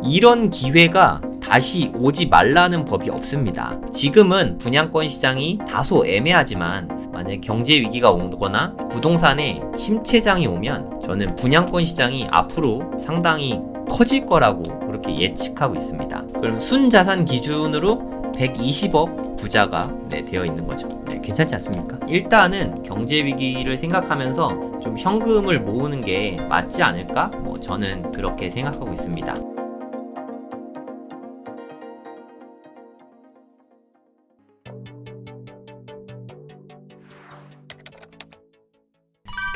이런 기회가 다시 오지 말라는 법이 없습니다. 지금은 분양권 시장이 다소 애매하지만 만약 경제 위기가 오거나 부동산에 침체장이 오면 저는 분양권 시장이 앞으로 상당히 커질 거라고 그렇게 예측하고 있습니다. 그럼 순자산 기준으로 120억 부자가 되어 있는 거죠. 괜찮지 않습니까? 일단은 경제 위기를 생각하면서 좀 현금을 모으는 게 맞지 않을까? 저는 그렇게 생각하고 있습니다.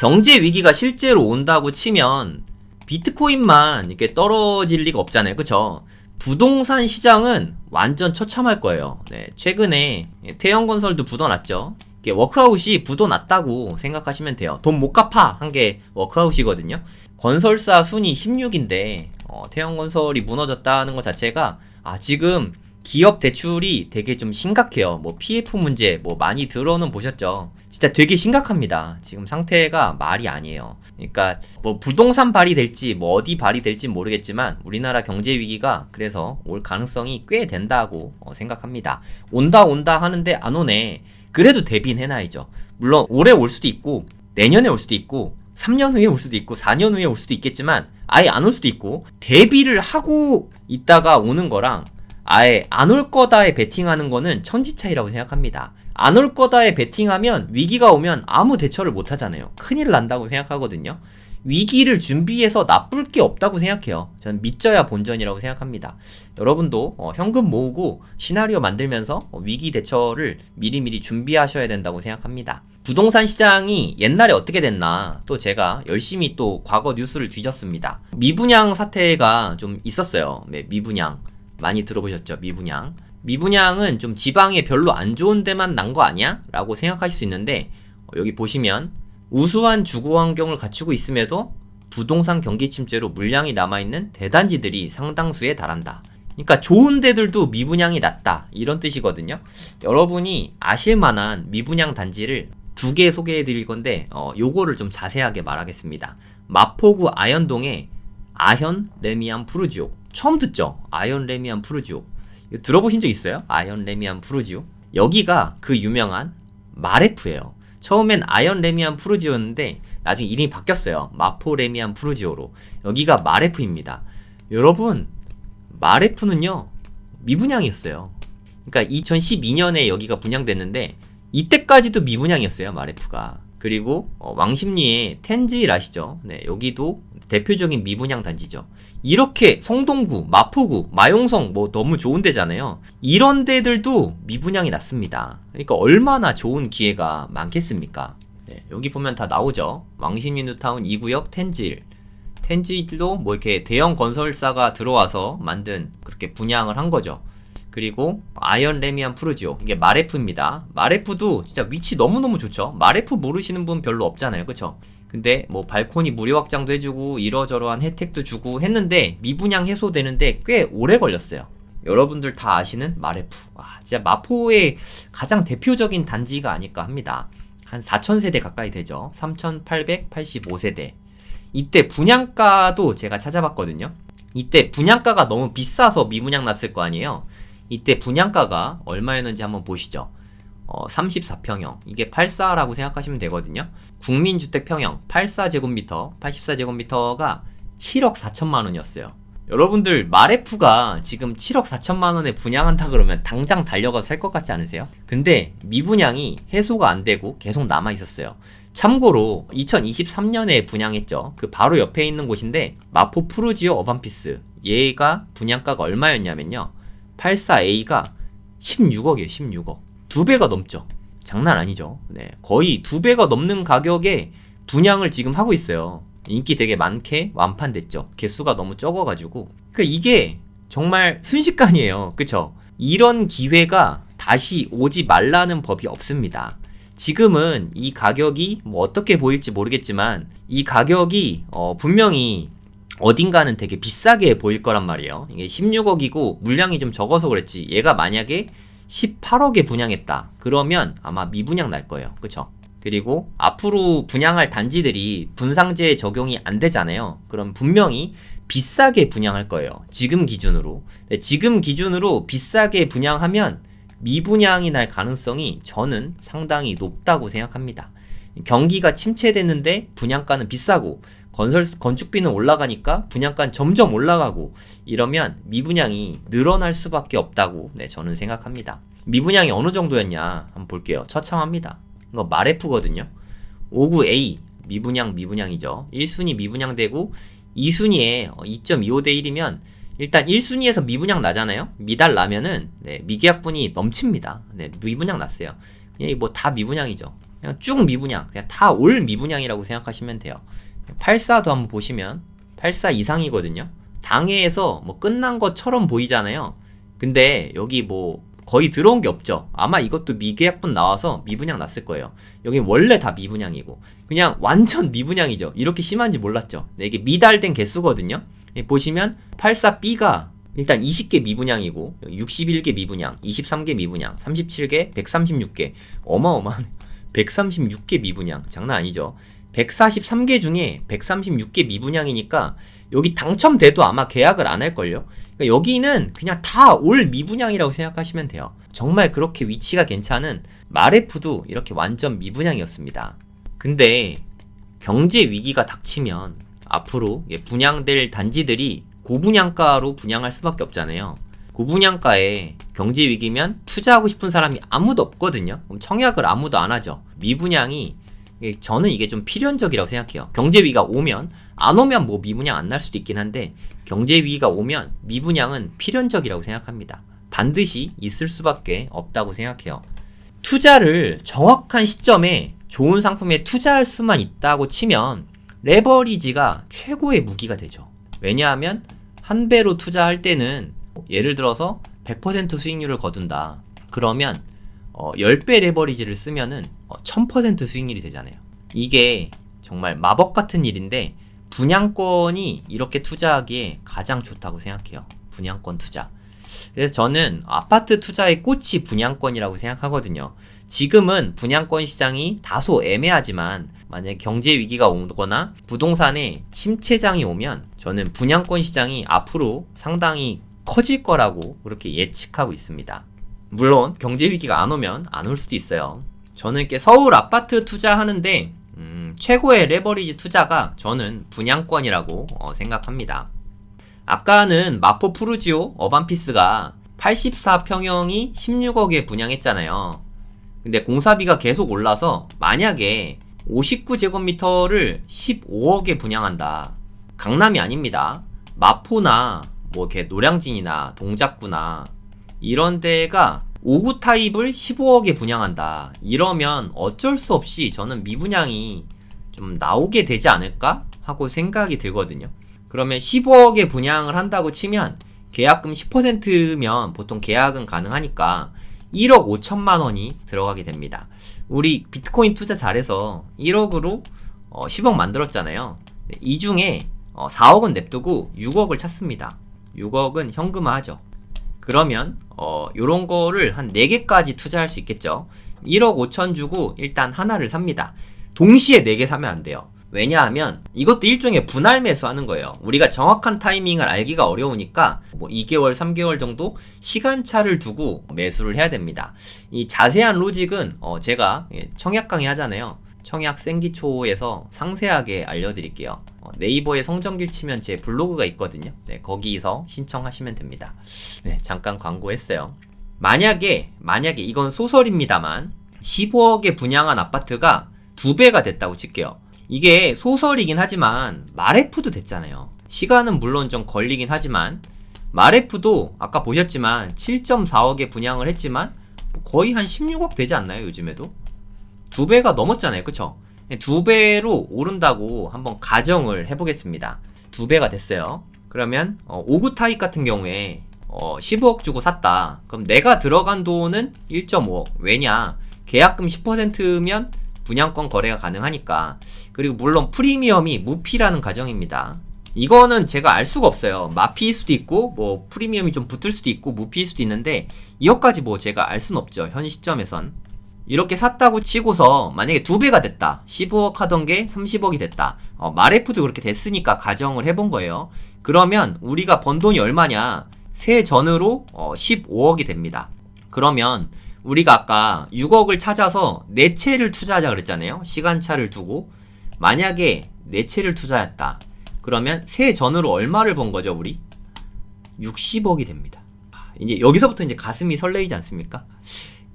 경제 위기가 실제로 온다고 치면 비트코인만 이렇게 떨어질 리가 없잖아요. 그쵸? 부동산 시장은 완전 처참할 거예요. 최근에 태형건설도 부도났죠. 워크아웃이 부도났다고 생각하시면 돼요. 돈 못 갚아 한 게 워크아웃이거든요. 건설사 순위 16인데 태형건설이 무너졌다는 것 자체가 지금 기업 대출이 되게 좀 심각해요. PF 문제 많이 들어는 보셨죠. 진짜 되게 심각합니다. 지금 상태가 말이 아니에요. 그러니까 부동산 발휘될지 어디 발휘될지 모르겠지만 우리나라 경제 위기가 그래서 올 가능성이 꽤 된다고 생각합니다. 온다 하는데 안 오네. 그래도 대비는 해놔야죠. 물론 올해 올 수도 있고 내년에 올 수도 있고 3년 후에 올 수도 있고 4년 후에 올 수도 있겠지만 아예 안 올 수도 있고, 대비를 하고 있다가 오는 거랑 아예 안 올 거다에 베팅하는 거는 천지 차이라고 생각합니다. 안 올 거다에 베팅하면 위기가 오면 아무 대처를 못 하잖아요. 큰일 난다고 생각하거든요. 위기를 준비해서 나쁠 게 없다고 생각해요. 저는 믿져야 본전이라고 생각합니다. 여러분도 현금 모으고 시나리오 만들면서 위기 대처를 미리미리 준비하셔야 된다고 생각합니다. 부동산 시장이 옛날에 어떻게 됐나 또 제가 열심히 또 과거 뉴스를 뒤졌습니다. 미분양 사태가 좀 있었어요. 미분양 많이 들어보셨죠? 미분양은 좀 지방에 별로 안 좋은 데만 난 거 아니야? 라고 생각하실 수 있는데 여기 보시면 우수한 주거 환경을 갖추고 있음에도 부동산 경기 침체로 물량이 남아있는 대단지들이 상당수에 달한다. 그러니까 좋은 데들도 미분양이 낮다 이런 뜻이거든요. 여러분이 아실만한 미분양 단지를 2개 소개해 드릴 건데 요거를 좀 자세하게 말하겠습니다. 마포구 아현동의 아현 레미안 푸르지오. 처음 듣죠? 아현 레미안 푸르지오. 이거 들어보신 적 있어요? 아현 레미안 푸르지오. 여기가 그 유명한 마레프예요. 처음엔 아현 레미안 푸르지오였는데 나중에 이름이 바뀌었어요. 마포 레미안 푸르지오로. 여기가 마레프입니다. 여러분, 마레프는요 미분양이었어요. 그러니까 2012년에 여기가 분양됐는데 이때까지도 미분양이었어요, 마레프가. 그리고 왕십리의 텐지일 아시죠? 여기도 대표적인 미분양 단지죠. 이렇게 성동구, 마포구, 마용성 너무 좋은 데잖아요. 이런 데들도 미분양이 났습니다. 그러니까 얼마나 좋은 기회가 많겠습니까? 여기 보면 다 나오죠. 왕십리 뉴타운 2구역 텐지일. 텐지일도 이렇게 대형 건설사가 들어와서 만든 그렇게 분양을 한 거죠. 그리고 아현 레미안 푸르지오, 이게 마레프입니다. 마레프도 진짜 위치 너무너무 좋죠. 마레프 모르시는 분 별로 없잖아요, 그쵸? 근데 발코니 무료 확장도 해주고 이러저러한 혜택도 주고 했는데 미분양 해소되는데 꽤 오래 걸렸어요. 여러분들 다 아시는 마레프. 진짜 마포의 가장 대표적인 단지가 아닐까 합니다. 한 4,000세대 가까이 되죠. 3,885세대. 이때 분양가도 제가 찾아봤거든요. 이때 분양가가 너무 비싸서 미분양 났을 거 아니에요. 이때 분양가가 얼마였는지 한번 보시죠. 34평형. 이게 84라고 생각하시면 되거든요. 국민주택평형 84제곱미터, 84제곱미터가 7억 4천만 원이었어요. 여러분들 마레프가 지금 7억 4천만 원에 분양한다 그러면 당장 달려가서 살 것 같지 않으세요? 근데 미분양이 해소가 안 되고 계속 남아 있었어요. 참고로 2023년에 분양했죠. 그 바로 옆에 있는 곳인데 마포 푸르지오 어반피스. 얘가 분양가가 얼마였냐면요. 84A가 16억이에요. 16억. 2배가 넘죠. 장난 아니죠. 거의 2배가 넘는 가격에 분양을 지금 하고 있어요. 인기 되게 많게 완판됐죠. 개수가 너무 적어가지고. 그러니까 이게 정말 순식간이에요. 그쵸? 이런 기회가 다시 오지 말라는 법이 없습니다. 지금은 이 가격이 어떻게 보일지 모르겠지만 이 가격이 분명히 어딘가는 되게 비싸게 보일 거란 말이에요. 이게 16억이고 물량이 좀 적어서 그랬지. 얘가 만약에 18억에 분양했다. 그러면 아마 미분양 날 거예요. 그쵸? 그리고 앞으로 분양할 단지들이 분상제 적용이 안 되잖아요. 그럼 분명히 비싸게 분양할 거예요. 지금 기준으로. 네, 지금 기준으로 비싸게 분양하면 미분양이 날 가능성이 저는 상당히 높다고 생각합니다. 경기가 침체됐는데 분양가는 비싸고 건축비는 올라가니까 분양가는 점점 올라가고 이러면 미분양이 늘어날 수밖에 없다고 저는 생각합니다. 미분양이 어느 정도였냐 한번 볼게요. 처참합니다. 이거 말F거든요. 59A 미분양이죠. 1순위 미분양되고 2순위에 2.25 대 1이면 일단 1순위에서 미분양 나잖아요. 미달 나면은 미계약분이 넘칩니다. 미분양 났어요. 그냥 뭐 다 미분양이죠. 그냥 쭉 미분양, 그냥 다 올 미분양이라고 생각하시면 돼요. 84도 한번 보시면 84 이상이거든요. 당해에서 뭐 끝난 것처럼 보이잖아요. 근데 여기 뭐 거의 들어온 게 없죠. 아마 이것도 미계약분 나와서 미분양 났을 거예요. 여긴 원래 다 미분양이고 그냥 완전 미분양이죠. 이렇게 심한지 몰랐죠. 이게 미달된 개수거든요. 보시면 84B가 일단 20개 미분양이고 61개 미분양, 23개 미분양, 37개, 136개 어마어마하네. 136개 미분양 장난 아니죠. 143개 중에 136개 미분양이니까 여기 당첨돼도 아마 계약을 안 할걸요. 그러니까 여기는 그냥 다 올 미분양이라고 생각하시면 돼요. 정말 그렇게 위치가 괜찮은 말F도 이렇게 완전 미분양이었습니다. 근데 경제 위기가 닥치면 앞으로 분양될 단지들이 고분양가로 분양할 수밖에 없잖아요. 고분양가에 경제 위기면 투자하고 싶은 사람이 아무도 없거든요. 그럼 청약을 아무도 안 하죠. 미분양이 저는 이게 좀 필연적이라고 생각해요. 경제 위기가 오면 안 오면 뭐 미분양 안 날 수도 있긴 한데 경제 위기가 오면 미분양은 필연적이라고 생각합니다. 반드시 있을 수밖에 없다고 생각해요. 투자를 정확한 시점에 좋은 상품에 투자할 수만 있다고 치면 레버리지가 최고의 무기가 되죠. 왜냐하면 한 배로 투자할 때는 예를 들어서 100% 수익률을 거둔다. 그러면 10배 레버리지를 쓰면은 1000% 수익률이 되잖아요. 이게 정말 마법 같은 일인데 분양권이 이렇게 투자하기에 가장 좋다고 생각해요. 분양권 투자. 그래서 저는 아파트 투자의 꽃이 분양권이라고 생각하거든요. 지금은 분양권 시장이 다소 애매하지만 만약에 경제 위기가 오거나 부동산에 침체장이 오면 저는 분양권 시장이 앞으로 상당히 커질 거라고 그렇게 예측하고 있습니다. 물론 경제 위기가 안 오면 안 올 수도 있어요. 저는 이렇게 서울 아파트 투자하는데 최고의 레버리지 투자가 저는 분양권이라고 생각합니다. 아까는 마포 푸르지오 어반피스가 84평형이 16억에 분양했잖아요. 근데 공사비가 계속 올라서 만약에 59제곱미터를 15억에 분양한다. 강남이 아닙니다. 마포나 뭐 이렇게 노량진이나 동작구나 이런 데가 5구 타입을 15억에 분양한다. 이러면 어쩔 수 없이 저는 미분양이 좀 나오게 되지 않을까 하고 생각이 들거든요. 그러면 15억에 분양을 한다고 치면 계약금 10%면 보통 계약은 가능하니까 1억 5천만 원이 들어가게 됩니다. 우리 비트코인 투자 잘해서 1억으로 10억 만들었잖아요. 이 중에 4억은 냅두고 6억을 찾습니다. 6억은 현금화하죠. 그러면 요런 거를 한 4개까지 투자할 수 있겠죠. 1억 5천 주고 일단 하나를 삽니다. 동시에 4개 사면 안 돼요. 왜냐하면 이것도 일종의 분할 매수하는 거예요. 우리가 정확한 타이밍을 알기가 어려우니까 뭐 2개월, 3개월 정도 시간차를 두고 매수를 해야 됩니다. 이 자세한 로직은 제가 청약 강의 하잖아요. 청약 생기초에서 상세하게 알려드릴게요. 네이버에 성정길 치면 제 블로그가 있거든요. 네, 거기서 신청하시면 됩니다. 네, 잠깐 광고했어요. 만약에 이건 소설입니다만 15억에 분양한 아파트가 2배가 됐다고 칠게요. 이게 소설이긴 하지만 말F도 됐잖아요. 시간은 물론 좀 걸리긴 하지만 말F도 아까 보셨지만 7.4억에 분양을 했지만 거의 한 16억 되지 않나요? 요즘에도 2배가 넘었잖아요. 그쵸? 2배로 오른다고 한번 가정을 해보겠습니다. 2배가 됐어요. 그러면 5구 타입 같은 경우에 15억 주고 샀다. 그럼 내가 들어간 돈은 1.5억. 왜냐? 계약금 10%면 분양권 거래가 가능하니까. 그리고 물론 프리미엄이 무피라는 가정입니다. 이거는 제가 알 수가 없어요. 마피일 수도 있고 뭐 프리미엄이 좀 붙을 수도 있고 무피일 수도 있는데 이것까지 뭐 제가 알 수는 없죠. 현 시점에선. 이렇게 샀다고 치고서 만약에 2배가 됐다. 15억 하던 게 30억이 됐다. 마레프도 그렇게 됐으니까 가정을 해본 거예요. 그러면 우리가 번 돈이 얼마냐? 세전으로 15억이 됩니다. 그러면 우리가 아까 6억을 찾아서 4채를 투자하자 그랬잖아요. 시간차를 두고. 만약에 4채를 투자했다. 그러면 세전으로 얼마를 번 거죠, 우리? 60억이 됩니다. 이제 여기서부터 이제 가슴이 설레이지 않습니까?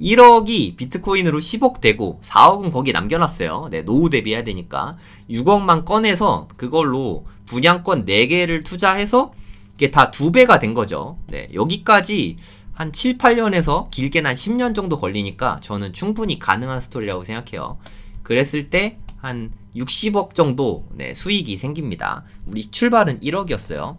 1억이 비트코인으로 10억 되고 4억은 거기 남겨놨어요. 네, 노후 대비해야 되니까 6억만 꺼내서 그걸로 분양권 4개를 투자해서 이게 다 2배가 된 거죠. 네, 여기까지 한 7, 8년에서 길게는 한 10년 정도 걸리니까 저는 충분히 가능한 스토리라고 생각해요. 그랬을 때 한 60억 정도 네, 수익이 생깁니다. 우리 출발은 1억이었어요.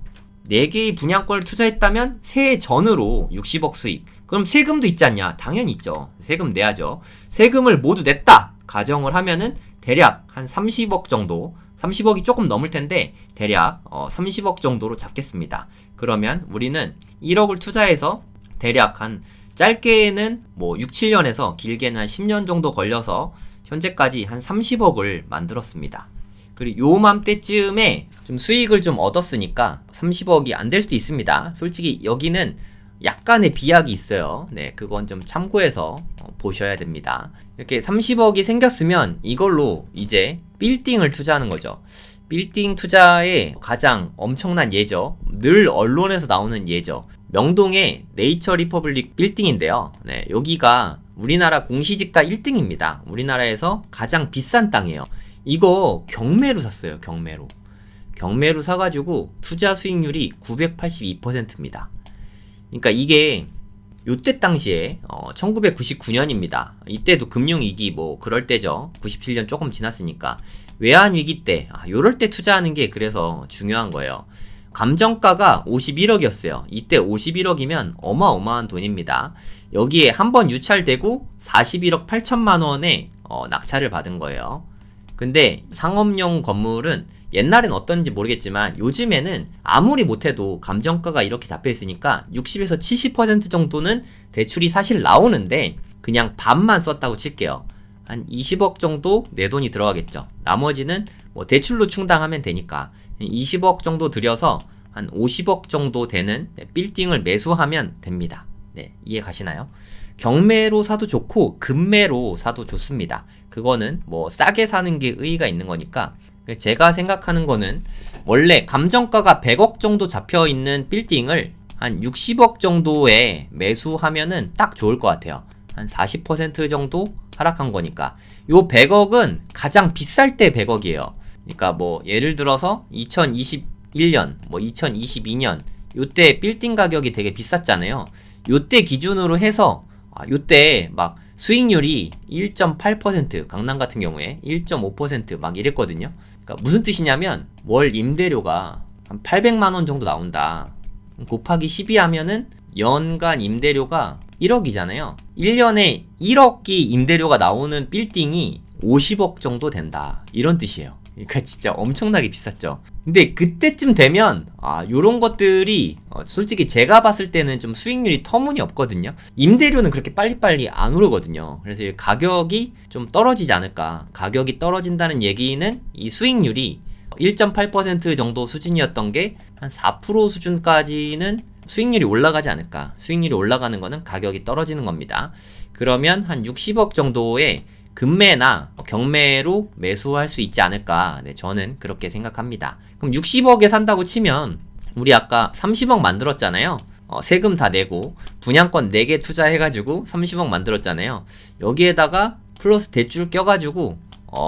4개의 분양권을 투자했다면 세전으로 60억 수익. 그럼 세금도 있지 않냐? 당연히 있죠. 세금 내야죠. 세금을 모두 냈다 가정을 하면은 대략 한 30억 정도, 30억이 조금 넘을 텐데 대략 30억 정도로 잡겠습니다. 그러면 우리는 1억을 투자해서 대략 한 짧게는 뭐 6, 7년에서 길게는 한 10년 정도 걸려서 현재까지 한 30억을 만들었습니다. 그리고 요맘때쯤에 좀 수익을 좀 얻었으니까 30억이 안 될 수도 있습니다. 솔직히 여기는 약간의 비약이 있어요. 네, 그건 좀 참고해서 보셔야 됩니다. 이렇게 30억이 생겼으면 이걸로 이제 빌딩을 투자하는 거죠. 빌딩 투자의 가장 엄청난 예죠. 늘 언론에서 나오는 예죠. 명동의 네이처 리퍼블릭 빌딩인데요. 네, 여기가 우리나라 공시지가 1등입니다. 우리나라에서 가장 비싼 땅이에요. 이거 경매로 샀어요. 경매로 사가지고 투자 수익률이 982%입니다. 그러니까 이게 요때 당시에 1999년입니다. 이때도 금융위기 뭐 그럴 때죠. 97년 조금 지났으니까 외환위기 때 요럴 때 투자하는 게 그래서 중요한 거예요. 감정가가 51억이었어요. 이때 51억이면 어마어마한 돈입니다. 여기에 한번 유찰되고 41억 8천만 원에 낙찰을 받은 거예요. 근데 상업용 건물은 옛날엔 어떤지 모르겠지만 요즘에는 아무리 못해도 감정가가 이렇게 잡혀있으니까 60에서 70% 정도는 대출이 사실 나오는데 그냥 반만 썼다고 칠게요. 한 20억 정도 내 돈이 들어가겠죠. 나머지는 뭐 대출로 충당하면 되니까 20억 정도 들여서 한 50억 정도 되는 빌딩을 매수하면 됩니다. 네, 이해 가시나요? 경매로 사도 좋고 금매로 사도 좋습니다. 그거는 뭐 싸게 사는 게 의의가 있는 거니까 제가 생각하는 거는 원래 감정가가 100억 정도 잡혀있는 빌딩을 한 60억 정도에 매수하면은 딱 좋을 것 같아요. 한 40% 정도 하락한 거니까 요 100억은 가장 비쌀 때 100억이에요. 그러니까 뭐 예를 들어서 2021년 뭐 2022년 요때 빌딩 가격이 되게 비쌌잖아요. 요때 기준으로 해서 요때 막 수익률이 1.8% 강남 같은 경우에 1.5% 막 이랬거든요. 그러니까 무슨 뜻이냐면 월 임대료가 한 800만원 정도 나온다. 곱하기 12 하면은 연간 임대료가 1억이잖아요. 1년에 1억이 임대료가 나오는 빌딩이 50억 정도 된다. 이런 뜻이에요. 그러니까 진짜 엄청나게 비쌌죠. 근데 그때쯤 되면 요런 것들이 솔직히 제가 봤을 때는 좀 수익률이 터무니없거든요. 임대료는 그렇게 빨리빨리 안 오르거든요. 그래서 가격이 좀 떨어지지 않을까. 가격이 떨어진다는 얘기는 이 수익률이 1.8% 정도 수준이었던 게 한 4% 수준까지는 수익률이 올라가지 않을까. 수익률이 올라가는 거는 가격이 떨어지는 겁니다. 그러면 한 60억 정도의 금매나 경매로 매수할 수 있지 않을까. 네, 저는 그렇게 생각합니다. 그럼 60억에 산다고 치면 우리 아까 30억 만들었잖아요. 세금 다 내고 분양권 4개 투자해가지고 30억 만들었잖아요. 여기에다가 플러스 대출 껴가지고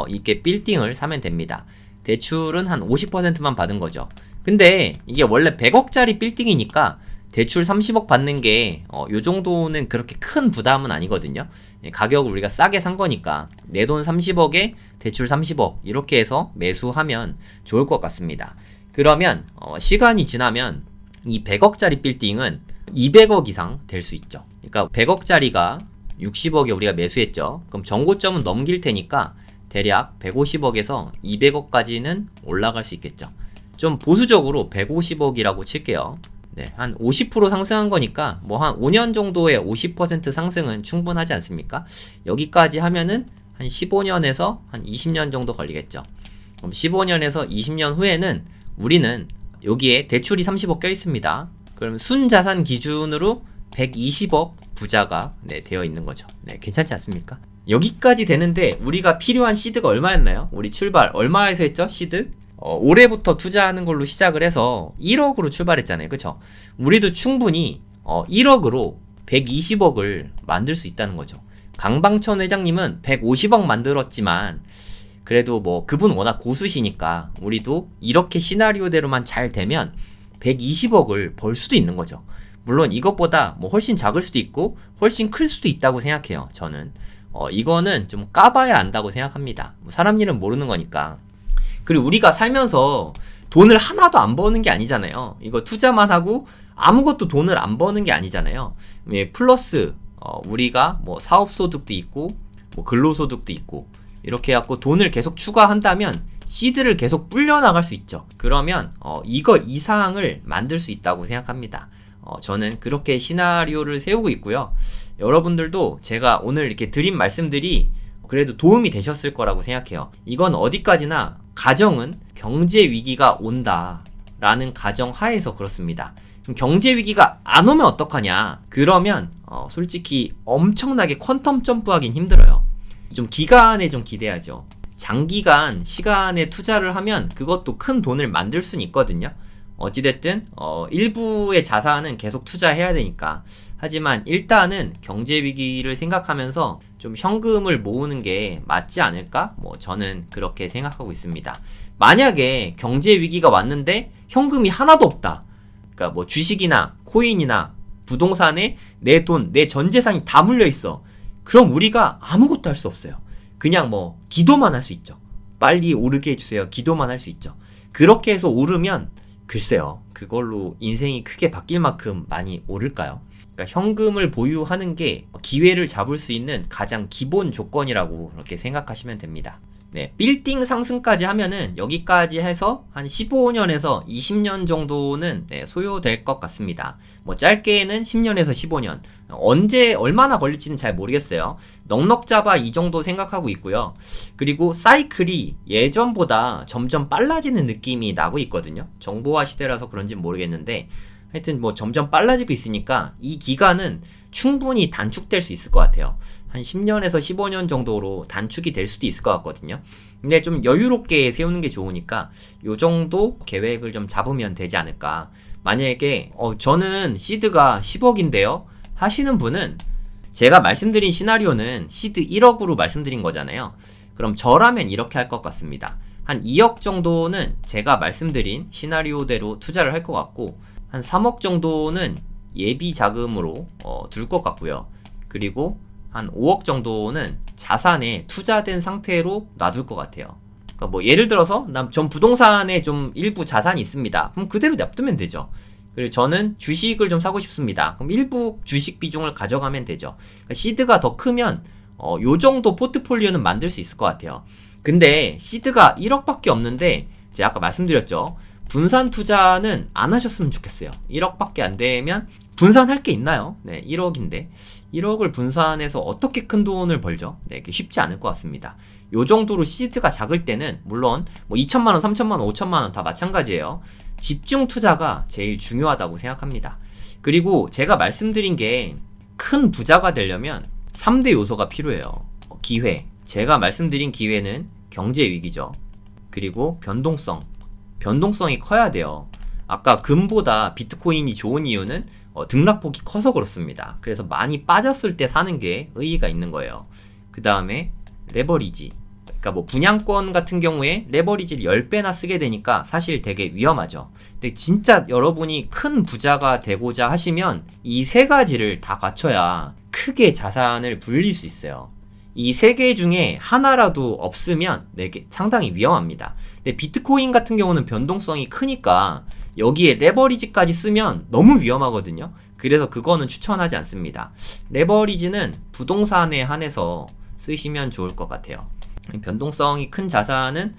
이렇게 빌딩을 사면 됩니다. 대출은 한 50%만 받은 거죠. 근데 이게 원래 100억짜리 빌딩이니까 대출 30억 받는 게 요 정도는 그렇게 큰 부담은 아니거든요. 가격을 우리가 싸게 산 거니까 내 돈 30억에 대출 30억 이렇게 해서 매수하면 좋을 것 같습니다. 그러면 시간이 지나면 이 100억짜리 빌딩은 200억 이상 될 수 있죠. 그러니까 100억짜리가 60억에 우리가 매수했죠. 그럼 정고점은 넘길 테니까 대략 150억에서 200억까지는 올라갈 수 있겠죠. 좀 보수적으로 150억이라고 칠게요. 네, 한 50% 상승한 거니까 뭐 한 5년 정도의 50% 상승은 충분하지 않습니까? 여기까지 하면은 한 15년에서 한 20년 정도 걸리겠죠. 그럼 15년에서 20년 후에는 우리는 여기에 대출이 30억 껴 있습니다. 그럼 순자산 기준으로 120억 부자가 되어 있는 거죠. 네, 괜찮지 않습니까? 여기까지 되는데 우리가 필요한 시드가 얼마였나요? 우리 출발 얼마에서 했죠? 시드? 올해부터 투자하는 걸로 시작을 해서 1억으로 출발했잖아요. 그쵸? 우리도 충분히 1억으로 120억을 만들 수 있다는 거죠. 강방천 회장님은 150억 만들었지만 그래도 뭐 그분 워낙 고수시니까 우리도 이렇게 시나리오대로만 잘 되면 120억을 벌 수도 있는 거죠. 물론 이것보다 뭐 훨씬 작을 수도 있고 훨씬 클 수도 있다고 생각해요. 저는 이거는 좀 까봐야 안다고 생각합니다. 사람 일은 모르는 거니까. 그리고 우리가 살면서 돈을 하나도 안 버는 게 아니잖아요. 이거 투자만 하고 아무것도 돈을 안 버는 게 아니잖아요. 플러스 우리가 뭐 사업소득도 있고 뭐 근로소득도 있고 이렇게 해갖고 돈을 계속 추가한다면 시드를 계속 불려나갈 수 있죠. 그러면 이거 이상을 만들 수 있다고 생각합니다. 저는 그렇게 시나리오를 세우고 있고요. 여러분들도 제가 오늘 이렇게 드린 말씀들이 그래도 도움이 되셨을 거라고 생각해요. 이건 어디까지나 가정은 경제 위기가 온다 라는 가정 하에서 그렇습니다. 그럼 경제 위기가 안 오면 어떡하냐? 그러면 솔직히 엄청나게 퀀텀 점프하긴 힘들어요. 좀 기간에 좀 기대하죠. 장기간 시간에 투자를 하면 그것도 큰 돈을 만들 수는 있거든요. 어찌됐든 일부의 자산은 계속 투자해야 되니까. 하지만 일단은 경제 위기를 생각하면서 좀 현금을 모으는 게 맞지 않을까? 뭐 저는 그렇게 생각하고 있습니다. 만약에 경제 위기가 왔는데 현금이 하나도 없다. 그러니까 뭐 주식이나 코인이나 부동산에 내 돈, 내 전 재산이 다 물려 있어. 그럼 우리가 아무것도 할 수 없어요. 그냥 뭐 기도만 할 수 있죠. 빨리 오르게 해주세요. 기도만 할 수 있죠. 그렇게 해서 오르면 글쎄요. 그걸로 인생이 크게 바뀔 만큼 많이 오를까요? 그러니까 현금을 보유하는 게 기회를 잡을 수 있는 가장 기본 조건이라고 그렇게 생각하시면 됩니다. 네, 빌딩 상승까지 하면은 여기까지 해서 한 15년에서 20년 정도는 소요될 것 같습니다. 뭐 짧게는 10년에서 15년. 언제 얼마나 걸릴지는 잘 모르겠어요. 넉넉 잡아 이 정도 생각하고 있고요. 그리고 사이클이 예전보다 점점 빨라지는 느낌이 나고 있거든요. 정보화 시대라서 그런지 모르겠는데 하여튼 뭐 점점 빨라지고 있으니까 이 기간은 충분히 단축될 수 있을 것 같아요. 한 10년에서 15년 정도로 단축이 될 수도 있을 것 같거든요. 근데 좀 여유롭게 세우는 게 좋으니까 요 정도 계획을 좀 잡으면 되지 않을까. 만약에 저는 시드가 10억인데요 하시는 분은 제가 말씀드린 시나리오는 시드 1억으로 말씀드린 거잖아요. 그럼 저라면 이렇게 할 것 같습니다. 한 2억 정도는 제가 말씀드린 시나리오대로 투자를 할 것 같고 한 3억 정도는 예비 자금으로 둘 것 같고요. 그리고 한 5억 정도는 자산에 투자된 상태로 놔둘 것 같아요. 그러니까 뭐 예를 들어서 전 부동산에 좀 일부 자산이 있습니다. 그럼 그대로 냅두면 되죠. 그리고 저는 주식을 좀 사고 싶습니다. 그럼 일부 주식 비중을 가져가면 되죠. 그러니까 시드가 더 크면 요 정도 포트폴리오는 만들 수 있을 것 같아요. 근데 시드가 1억밖에 없는데 제가 아까 말씀드렸죠. 분산 투자는 안 하셨으면 좋겠어요. 1억밖에 안 되면 분산할 게 있나요? 네, 1억인데 1억을 분산해서 어떻게 큰 돈을 벌죠? 네, 쉽지 않을 것 같습니다. 요 정도로 시드가 작을 때는 물론 뭐 2천만원, 3천만원, 5천만원 다 마찬가지예요. 집중 투자가 제일 중요하다고 생각합니다. 그리고 제가 말씀드린 게 큰 부자가 되려면 3대 요소가 필요해요. 기회. 제가 말씀드린 기회는 경제 위기죠. 그리고 변동성이 커야 돼요. 아까 금보다 비트코인이 좋은 이유는 등락폭이 커서 그렇습니다. 그래서 많이 빠졌을 때 사는 게 의의가 있는 거예요. 그 다음에 레버리지. 그러니까 뭐 분양권 같은 경우에 레버리지를 10배나 쓰게 되니까 사실 되게 위험하죠. 근데 진짜 여러분이 큰 부자가 되고자 하시면 이 세 가지를 다 갖춰야 크게 자산을 불릴 수 있어요. 이 세 개 중에 하나라도 없으면 상당히 위험합니다. 근데 비트코인 같은 경우는 변동성이 크니까 여기에 레버리지까지 쓰면 너무 위험하거든요. 그래서 그거는 추천하지 않습니다. 레버리지는 부동산에 한해서 쓰시면 좋을 것 같아요. 변동성이 큰 자산은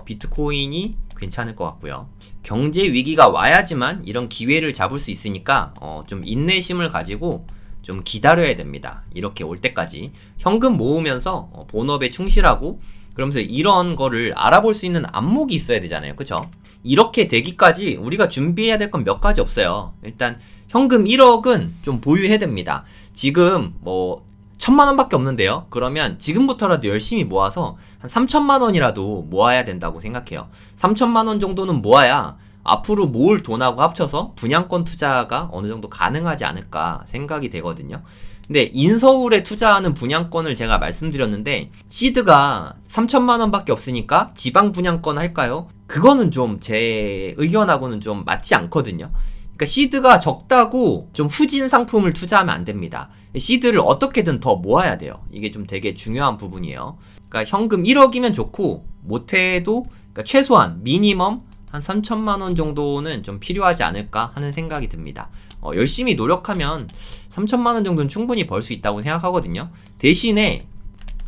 비트코인이 괜찮을 것 같고요. 경제 위기가 와야지만 이런 기회를 잡을 수 있으니까 좀 인내심을 가지고 좀 기다려야 됩니다. 이렇게 올 때까지 현금 모으면서 본업에 충실하고, 그러면서 이런 거를 알아볼 수 있는 안목이 있어야 되잖아요. 그쵸? 이렇게 되기까지 우리가 준비해야 될 건 몇 가지 없어요. 일단 현금 1억은 좀 보유해야 됩니다. 지금 뭐 1,000만 원밖에 없는데요. 그러면 지금부터라도 열심히 모아서 한 3,000만 원이라도 모아야 된다고 생각해요. 3,000만 원 정도는 모아야 앞으로 모을 돈하고 합쳐서 분양권 투자가 어느 정도 가능하지 않을까 생각이 되거든요. 근데 인서울에 투자하는 분양권을 제가 말씀드렸는데, 시드가 3,000만 원밖에 없으니까 지방 분양권 할까요? 그거는 좀 제 의견하고는 좀 맞지 않거든요. 그러니까 시드가 적다고 좀 후진 상품을 투자하면 안 됩니다. 시드를 어떻게든 더 모아야 돼요. 이게 좀 되게 중요한 부분이에요. 그러니까 현금 1억이면 좋고, 못해도 그러니까 최소한 미니멈 한 3,000만 원 정도는 좀 필요하지 않을까 하는 생각이 듭니다. 열심히 노력하면 3,000만 원 정도는 충분히 벌 수 있다고 생각하거든요. 대신에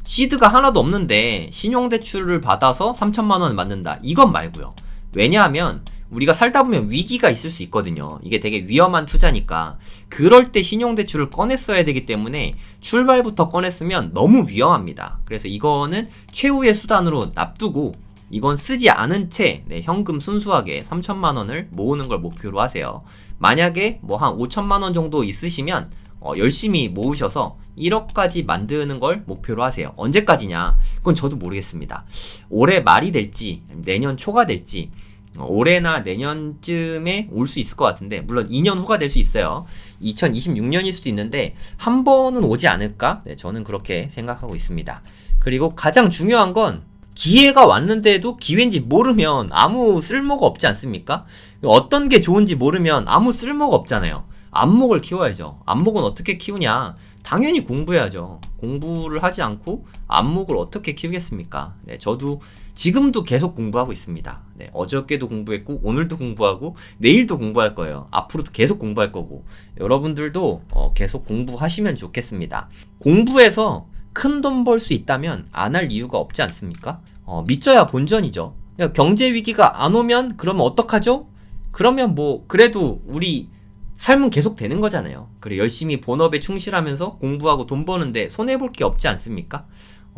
시드가 하나도 없는데 신용대출을 받아서 3,000만 원을 받는다, 이건 말고요. 왜냐하면 우리가 살다 보면 위기가 있을 수 있거든요. 이게 되게 위험한 투자니까. 그럴 때 신용대출을 꺼냈어야 되기 때문에 출발부터 꺼냈으면 너무 위험합니다. 그래서 이거는 최후의 수단으로 놔두고, 이건 쓰지 않은 채 현금 순수하게 3,000만 원을 모으는 걸 목표로 하세요. 만약에 뭐 한 5,000만 원 정도 있으시면 열심히 모으셔서 1억까지 만드는 걸 목표로 하세요. 언제까지냐? 그건 저도 모르겠습니다. 올해 말이 될지 내년 초가 될지, 올해나 내년쯤에 올 수 있을 것 같은데, 물론 2년 후가 될 수 있어요. 2026년일 수도 있는데 한 번은 오지 않을까? 저는 그렇게 생각하고 있습니다. 그리고 가장 중요한 건, 기회가 왔는데도 기회인지 모르면 아무 쓸모가 없지 않습니까? 어떤 게 좋은지 모르면 아무 쓸모가 없잖아요. 안목을 키워야죠. 안목은 어떻게 키우냐? 당연히 공부해야죠. 공부를 하지 않고 안목을 어떻게 키우겠습니까? 저도 지금도 계속 공부하고 있습니다. 어저께도 공부했고, 오늘도 공부하고, 내일도 공부할 거예요. 앞으로도 계속 공부할 거고, 여러분들도 계속 공부하시면 좋겠습니다. 공부해서 큰 돈 벌 수 있다면 안 할 이유가 없지 않습니까? 믿져야 본전이죠. 경제 위기가 안 오면 그러면 어떡하죠? 그러면 뭐 그래도 우리 삶은 계속 되는 거잖아요. 그래, 열심히 본업에 충실하면서 공부하고 돈 버는데 손해볼 게 없지 않습니까?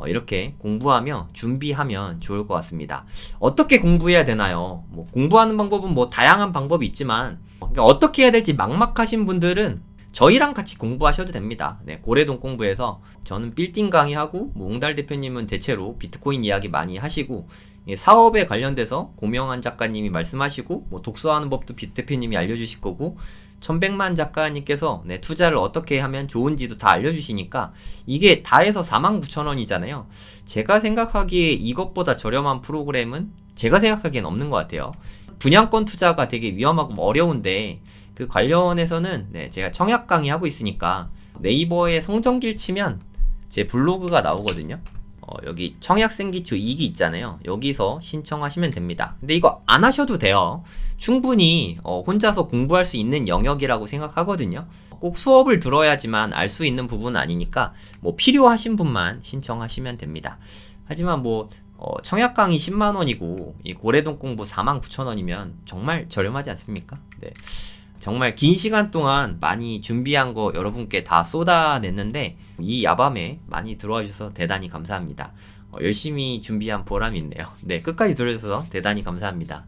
이렇게 공부하며 준비하면 좋을 것 같습니다. 어떻게 공부해야 되나요? 뭐 공부하는 방법은 뭐 다양한 방법이 있지만, 그러니까 어떻게 해야 될지 막막하신 분들은 저희랑 같이 공부하셔도 됩니다. 고래동 공부에서 저는 빌딩 강의하고, 옹달 대표님은 대체로 비트코인 이야기 많이 하시고, 사업에 관련돼서 고명한 작가님이 말씀하시고, 독서하는 법도 비 대표님이 알려주실 거고, 천백만 작가님께서 투자를 어떻게 하면 좋은지도 다 알려주시니까 이게 다 해서 49,000원이잖아요. 제가 생각하기에 이것보다 저렴한 프로그램은 제가 생각하기엔 없는 것 같아요. 분양권 투자가 되게 위험하고 어려운데, 그 관련해서는 제가 청약 강의하고 있으니까 네이버에 성정길 치면 제 블로그가 나오거든요. 여기 청약생기초 2기 있잖아요. 여기서 신청하시면 됩니다. 근데 이거 안 하셔도 돼요. 충분히 혼자서 공부할 수 있는 영역이라고 생각하거든요. 꼭 수업을 들어야지만 알 수 있는 부분은 아니니까 뭐 필요하신 분만 신청하시면 됩니다. 하지만 뭐 청약 강의 10만원이고 이 고래동 공부 49,000원이면 정말 저렴하지 않습니까? 정말 긴 시간 동안 많이 준비한 거 여러분께 다 쏟아냈는데, 이 야밤에 많이 들어와 주셔서 대단히 감사합니다. 열심히 준비한 보람이 있네요. 끝까지 들어주셔서 대단히 감사합니다.